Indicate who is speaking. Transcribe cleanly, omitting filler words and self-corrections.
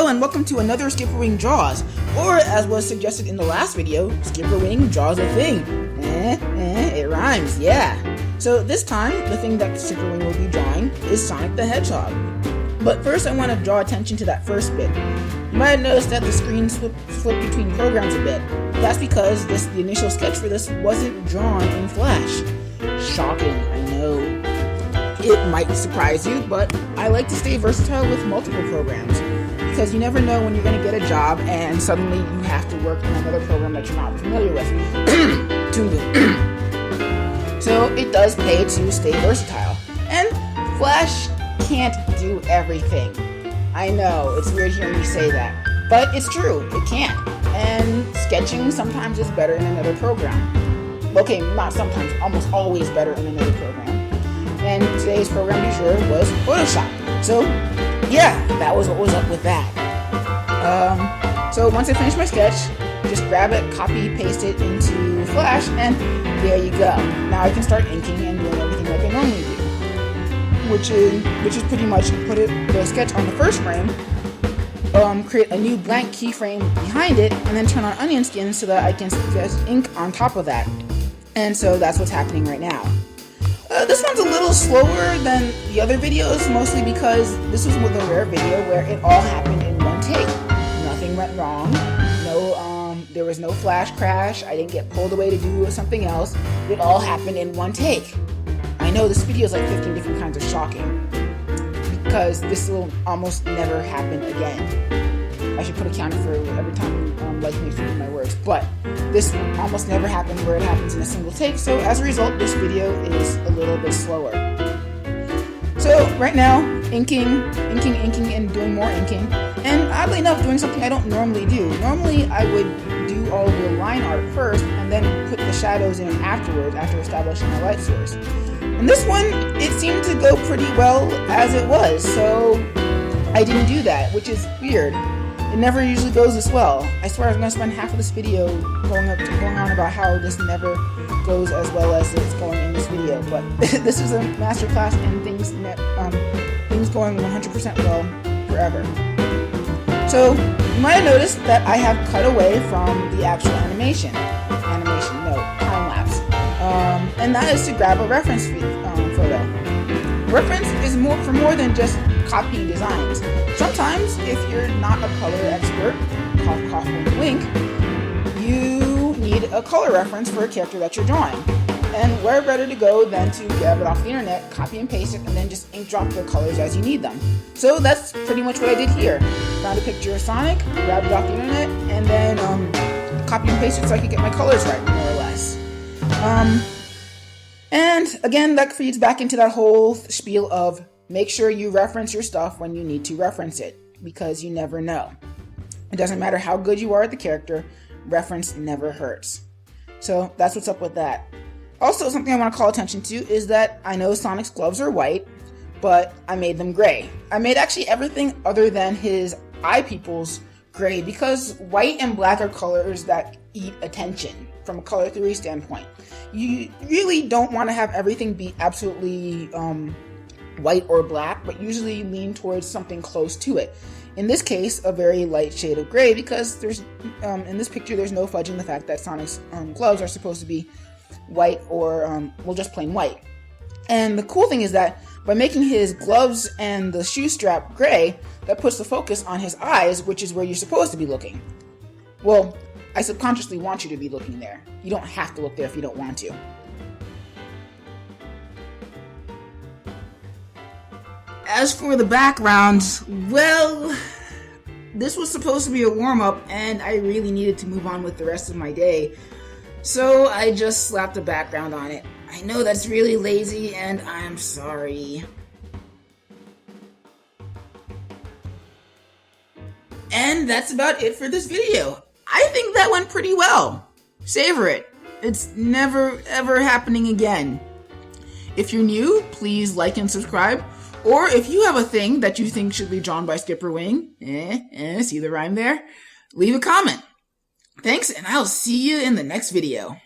Speaker 1: Hello and welcome to another SkipperWing Draws, or as was suggested in the last video, SkipperWing Draws a Thing. It rhymes, yeah. So this time, the thing that SkipperWing will be drawing is Sonic the Hedgehog. But first I want to draw attention to that first bit. You might have noticed that the screen flipped between programs a bit. That's because the initial sketch for this wasn't drawn in Flash. Shocking, I know. It might surprise you, but I like to stay versatile with multiple programs, because you never know when you're going to get a job and suddenly you have to work in another program that you're not familiar with. So it does pay to stay versatile. And Flash can't do everything. I know, it's weird hearing me say that, but it's true, it can't. And sketching sometimes is better in another program. Okay, not sometimes, almost always better in another program. And today's program du jour was Photoshop. So yeah, that was what was up with that. So once I finish my sketch, just grab it, copy, paste it into Flash, and there you go. Now I can start inking and doing everything like I normally do, which is pretty much put the sketch on the first frame, create a new blank keyframe behind it, and then turn on onion skin so that I can sketch ink on top of that. And so that's what's happening right now. This one's a little slower than the other videos, mostly because this was a rare video where it all happened in one take. Nothing went wrong. There was no flash crash. I didn't get pulled away to do something else. It all happened in one take. I know this video is like 15 different kinds of shocking, because this will almost never happen again. I should put a counter for every time like makes me read my words, but this almost never happened where it happens in a single take, so as a result, this video is a little bit slower. So right now, inking, and doing more inking, and oddly enough, doing something I don't normally do. Normally, I would do all the line art first, and then put the shadows in afterwards, after establishing my light source. And this one, it seemed to go pretty well as it was, so I didn't do that, which is weird. It never usually goes this well. I swear I was going to spend half of this video going on about how this never goes as well as it's going in this video, but this is a masterclass in things going 100% well forever. So you might have noticed that I have cut away from the actual time lapse, and that is to grab a reference photo. Reference is for more than just copying designs. Sometimes, if you're not a color expert, cough, wink, you need a color reference for a character that you're drawing. And where better to go than to grab it off the internet, copy and paste it, and then just ink drop the colors as you need them. So that's pretty much what I did here. Found a picture of Sonic, grabbed it off the internet, and then copy and paste it so I could get my colors right, more or less. And again, that feeds back into that whole spiel of make sure you reference your stuff when you need to reference it, because you never know. It doesn't matter how good you are at the character, reference never hurts. So that's what's up with that. Also, something I want to call attention to is that I know Sonic's gloves are white, but I made them gray. I made actually everything other than his eye pupils gray, because white and black are colors that eat attention from a color theory standpoint. You really don't want to have everything be absolutely white or black, but usually lean towards something close to it. In this case, a very light shade of gray, because there's in this picture there's no fudging the fact that Sonic's gloves are supposed to be white or just plain white. And the cool thing is that by making his gloves and the shoe strap gray, that puts the focus on his eyes, which is where you're supposed to be looking. Well, I subconsciously want you to be looking there. You don't have to look there if you don't want to. As for the backgrounds, well, this was supposed to be a warm-up, and I really needed to move on with the rest of my day. So I just slapped a background on it. I know that's really lazy, and I'm sorry. And that's about it for this video. I think that went pretty well. Savor it. It's never ever happening again. If you're new, please like and subscribe. Or if you have a thing that you think should be drawn by SkipperWing, see the rhyme there? Leave a comment. Thanks, and I'll see you in the next video.